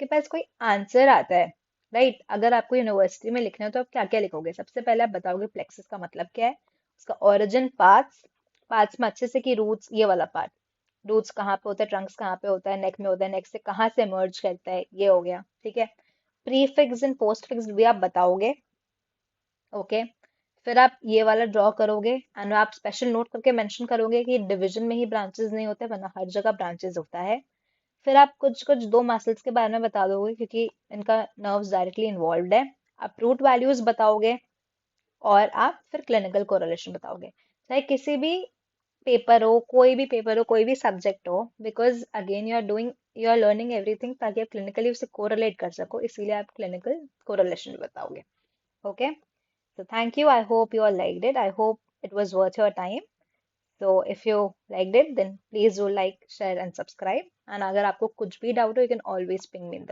आपके पास कोई आंसर आता है, राइट, अगर आपको यूनिवर्सिटी में लिखना है तो आप क्या क्या लिखोगे? सबसे पहले आप बताओगे प्लेक्सस का मतलब क्या है, उसका ओरिजिन, पार्ट्स, पार्ट्स में अच्छे से कि रूट्स, ये वाला पार्ट, रूट्स कहाँ पे होता है, ट्रंक्स कहाँ पे होता है, नेक में होता है, नेक से कहाँ से इमर्ज करता है, ये हो गया, ठीक है। प्रीफिक्स एंड पोस्ट फिक्स भी आप बताओगे, ओके। फिर आप ये वाला ड्रॉ करोगे एंड आप स्पेशल नोट करके मेंशन करोगे कि डिवीजन में ही ब्रांचेस नहीं होते, वरना हर जगह ब्रांचेस होता है। फिर आप कुछ कुछ दो मसल्स के बारे में बता दोगे क्योंकि इनका नर्व्स डायरेक्टली इन्वॉल्व है। आप रूट वैल्यूज बताओगे और आप फिर क्लिनिकल कोरिलेशन बताओगे। चाहे किसी भी पेपर हो, कोई भी पेपर हो, कोई भी सब्जेक्ट हो, because again you are learning everything ताकि आप क्लिनिकली उसे कोरिलेट कर सको, इसीलिए आप क्लिनिकल कोरिलेशन बताओगे, okay. So thank you. I hope you all liked it. I hope it was worth your time. So if you liked it, then please do like, share and subscribe. And अगर आपको कुछ भी doubt हो, you can always ping me in the